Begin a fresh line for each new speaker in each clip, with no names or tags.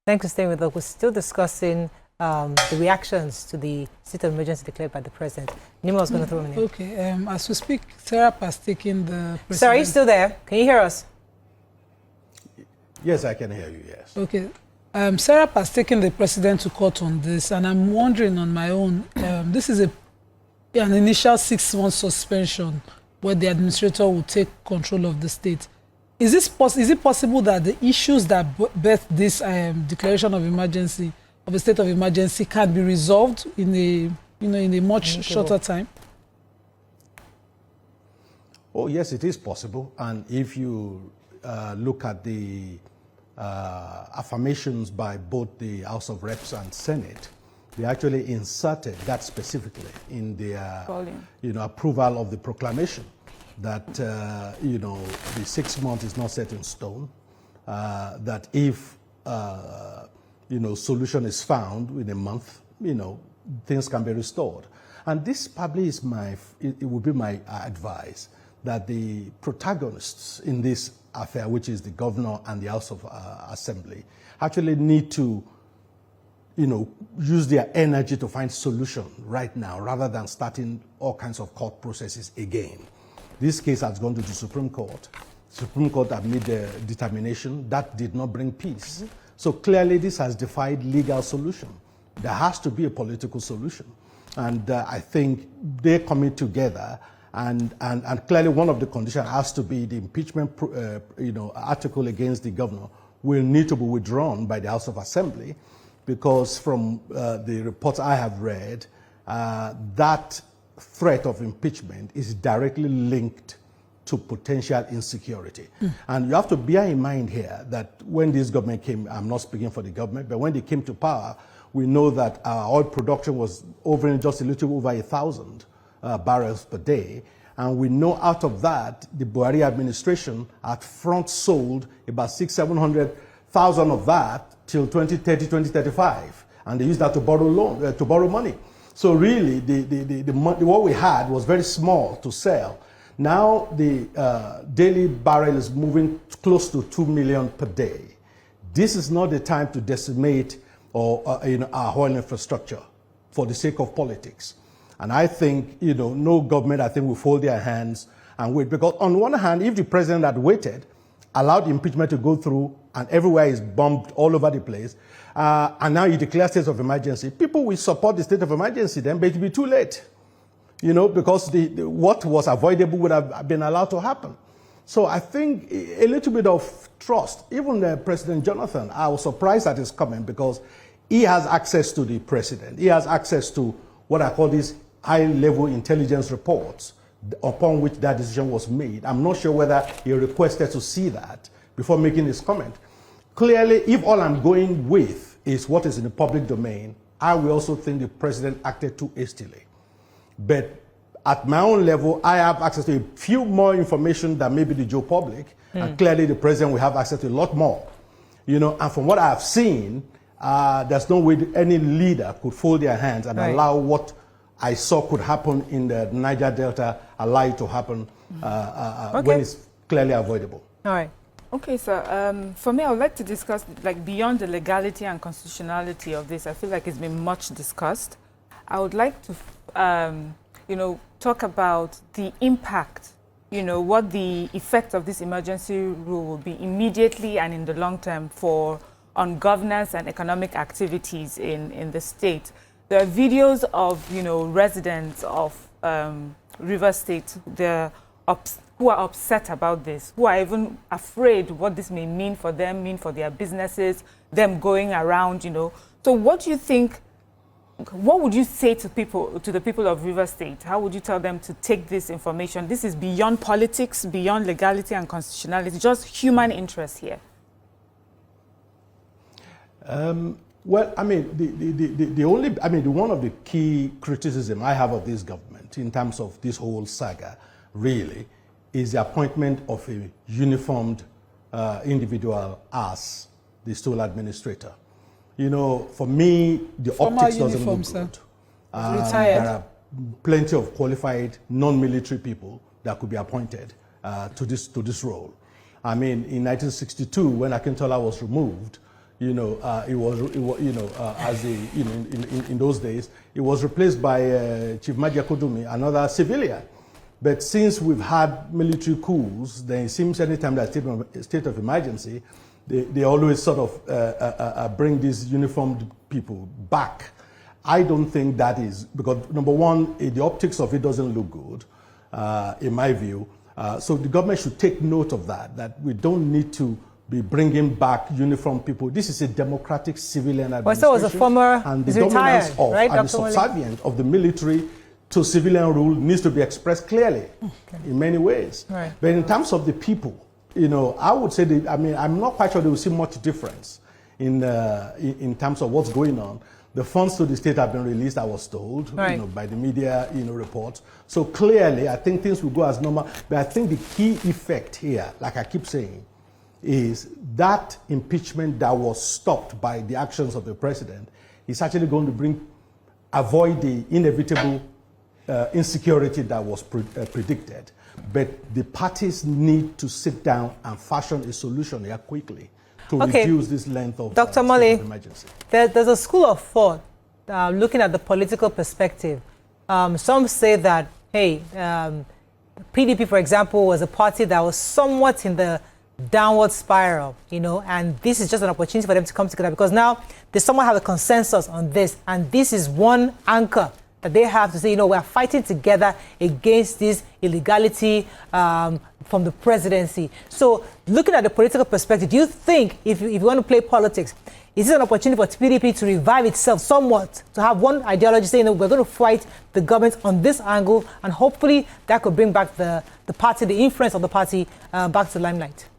Thanks for staying with us. We're still discussing the reactions to the state of emergency declared by the president. Nima was going to throw in.
Okay, as we speak, Serap has taken the president.
Sir, are you still there? Can you hear us?
Yes, I can hear you, yes.
Okay. Serap has taken the president to court on this, and I'm wondering on my own, this is an initial 6-month suspension where the administrator will take control of the state. Is it possible that the issues that birthed this declaration of emergency, of a state of emergency, can be resolved in a much shorter time?
Oh, yes, it is possible. And if you look at the affirmations by both the House of Reps and Senate, they actually inserted that specifically in their approval of the proclamation that the 6 months is not set in stone, that if solution is found within a month, things can be restored. And this probably is it would be my advice that the protagonists in this affair, which is the governor and the House of Assembly, actually need to use their energy to find solution right now rather than starting all kinds of court processes again. This case has gone to the Supreme Court. Supreme Court have made a determination that did not bring peace. So clearly this has defied legal solution. There has to be a political solution. And I think they're coming together and clearly one of the conditions has to be the impeachment article against the governor will need to be withdrawn by the House of Assembly because from the reports I have read, that threat of impeachment is directly linked to potential insecurity. And you have to bear in mind here that when this government came, I'm not speaking for the government, but when they came to power, we know that our oil production was just a little over 1,000 barrels per day. And we know out of that, the Buhari administration had front sold about 600,000-700,000 of that till 2030, 2035. And they used that to borrow money. So really, what we had was very small to sell. Now the daily barrel is moving close to 2 million per day. This is not the time to decimate our oil infrastructure for the sake of politics. And I think no government will fold their hands and wait, because on one hand, if the president had waited, allowed the impeachment to go through, and everywhere is bombed all over the place, and now he declares state of emergency, people will support the state of emergency then, but it will be too late, because what was avoidable would have been allowed to happen. So I think a little bit of trust. Even President Jonathan, I was surprised at his comment because he has access to the president. He has access to what I call these high-level intelligence reports upon which that decision was made. I'm not sure whether he requested to see that before making his comment. Clearly, if all I'm going with is what is in the public domain, I will also think the president acted too hastily. But at my own level, I have access to a few more information than maybe the Joe public, and clearly the president will have access to a lot more. And from what I have seen, there's no way any leader could fold their hands and allow what I saw could happen in the Niger Delta, allow it to happen when it's clearly avoidable.
All right.
Okay, so for me, I would like to discuss, beyond the legality and constitutionality of this. I feel like it's been much discussed. I would like to, talk about the impact, what the effect of this emergency rule will be immediately and in the long term on governance and economic activities in the state. There are videos of, residents of Rivers State who are upset about this, who are even afraid what this may mean for them, mean for their businesses, them going around, So what do you think, what would you say to the people of Rivers State? How would you tell them to take this information? This is beyond politics, beyond legality and constitutionality, just human interest here.
Well, one of the key criticism I have of this government in terms of this whole saga, really, is the appointment of a uniformed individual as the sole administrator. For me, the optics doesn't look good.
Retired.
There are plenty of qualified non-military people that could be appointed to this role. In 1962, when Akintola was removed, you know, as the, you know, in those days, it was replaced by Chief Maja Kodumi, another civilian. But since we've had military coups, then it seems anytime there's a state of emergency, they always sort of bring these uniformed people back. I don't think that is, because number one, the optics of it doesn't look good, in my view. So the government should take note of that we don't need to be bringing back uniformed people. This is a democratic civilian administration.
Well, so was a former,
and the
he's retired,
dominance of
right,
and the
Dr. Omole?
subservience of the military to civilian rule needs to be expressed clearly in many ways.
Right.
But in terms of the people, you know, I would say that, I mean, I'm not quite sure they will see much difference in terms of what's going on. The funds to the state have been released, I was told,
right,
you know, by the media, you know, reports. So clearly, I think things will go as normal. But I think the key effect here, like I keep saying, is that impeachment that was stopped by the actions of the president is actually going to avoid the inevitable insecurity that was predicted. But the parties need to sit down and fashion a solution here quickly to reduce this length of
Dr.
state
Omole,
of emergency.
There's a school of thought looking at the political perspective. Some say that, hey, PDP, for example, was a party that was somewhat in the downward spiral, you know, and this is just an opportunity for them to come together because now they somewhat have a consensus on this, and this is one anchor that they have to say, you know, we're fighting together against this illegality from the presidency. So looking at the political perspective, do you think if you want to play politics, is this an opportunity for PDP to revive itself somewhat, to have one ideology saying that we're going to fight the government on this angle, and hopefully that could bring back the party, the influence of the party back to the limelight?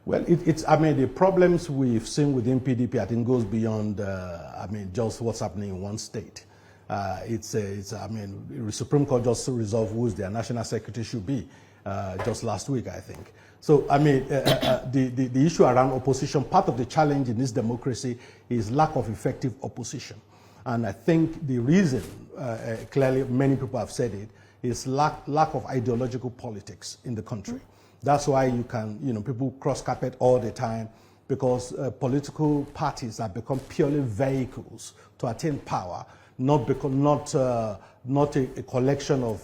Well, I mean, the problems we've seen within PDP, I think, goes beyond, I mean, just what's happening in one state. I mean, the Supreme Court just resolved who their national secretary should be just last week, I think. So, I mean, the issue around opposition, part of the challenge in this democracy is lack of effective opposition. And I think the reason, clearly many people have said it, is lack of ideological politics in the country. That's why you can, you know, people cross carpet all the time, because political parties have become purely vehicles to attain power, not a collection of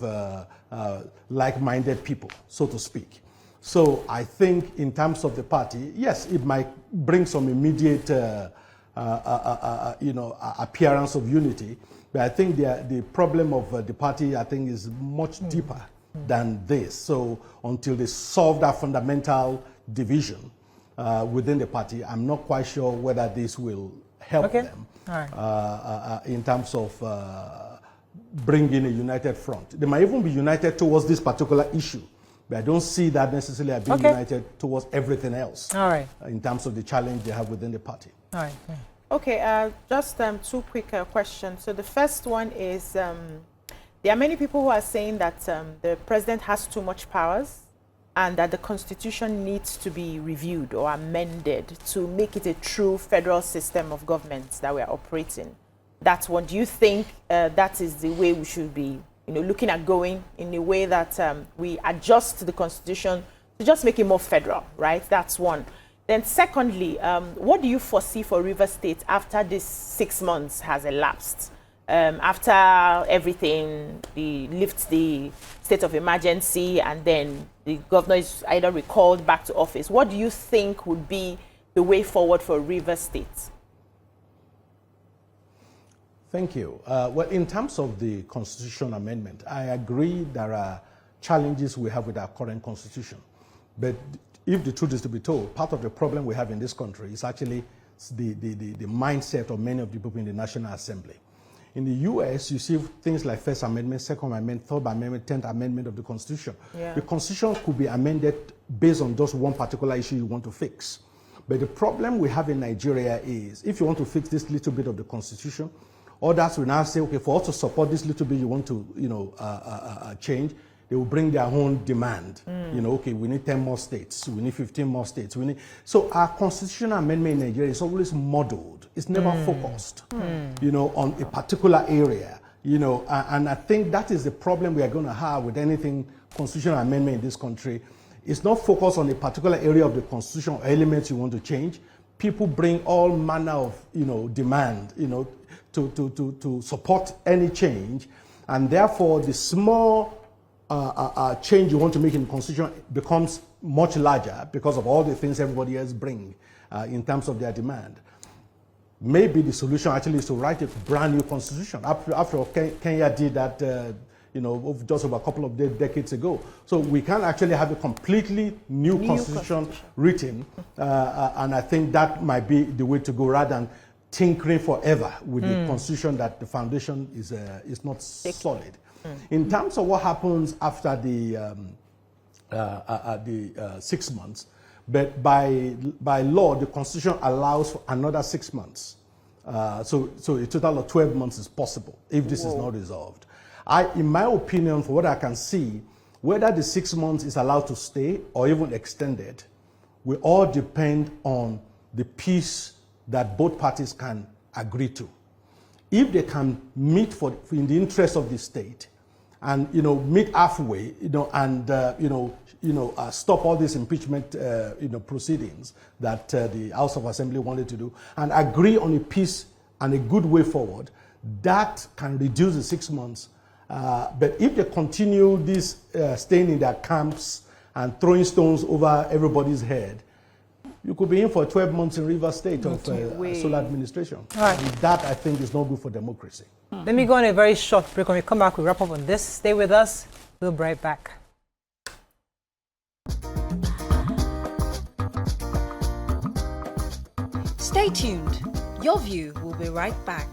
like-minded people, so to speak. So I think in terms of the party, yes, it might bring some immediate, you know, appearance of unity, but I think the problem of the party, I think, is much deeper than this. So until they solve that fundamental division within the party, I'm not quite sure whether this will help them in terms of bringing a united front. They might even be united towards this particular issue, but I don't see that necessarily as being united towards everything else in terms of the challenge they have within the party.
All right.
Okay, just two quick questions. So the first one is, there are many people who are saying that the president has too much powers and that the constitution needs to be reviewed or amended to make it a true federal system of government that we are operating. That's what, do you think that is the way we should be, you know, looking at going, in a way that we adjust the constitution to just make it more federal, right? That's one. Then secondly, what do you foresee for Rivers State after this 6 months has elapsed? After everything, lifts the state of emergency, and then the governor is either recalled back to office, what do you think would be the way forward for Rivers State?
Thank you. Well, in terms of the constitution amendment, I agree there are challenges we have with our current constitution. But if the truth is to be told, part of the problem we have in this country is actually the mindset of many of the people in the National Assembly. In the US, you see things like First Amendment, Second Amendment, Third Amendment, 10th Amendment of the Constitution. Yeah. The Constitution could be amended based on just one particular issue you want to fix. But the problem we have in Nigeria is, if you want to fix this little bit of the Constitution, others will now say, okay, for us to support this little bit you want to, you know, change, they will bring their own demand. You know, okay, we need 10 more states, we need 15 more states. So our constitutional amendment in Nigeria is always modeled. It's never focused, you know, on a particular area, you know, and I think that is the problem we are going to have with anything constitutional amendment in this country. It's not focused on a particular area of the constitution or elements you want to change. People bring all manner of, demand, to support any change, and therefore the small change you want to make in the constitution becomes much larger because of all the things everybody else bring in terms of their demand. Maybe the solution actually is to write a brand new constitution. After all, Kenya did that, just over a couple of decades ago. So we can actually have a completely new constitution written, and I think that might be the way to go rather than tinkering forever with the constitution that the foundation is not solid. In terms of what happens after the 6 months, but by law, the constitution allows for another 6 months. So a total of 12 months is possible if this is not resolved. In my opinion, for what I can see, whether the 6 months is allowed to stay or even extended will all depend on the peace that both parties can agree to. If they can meet in the interest of the state and meet halfway, and stop all these impeachment proceedings that the House of Assembly wanted to do, and agree on a peace and a good way forward, that can reduce the 6 months. But if they continue this staying in their camps and throwing stones over everybody's head, you could be in for 12 months in Rivers State of sole administration.
Right.
And that, I think, is not good for democracy.
Let me go on a very short break. When we come back, we wrap up on this. Stay with us. We'll be right back.
Stay tuned. Your View will be right back.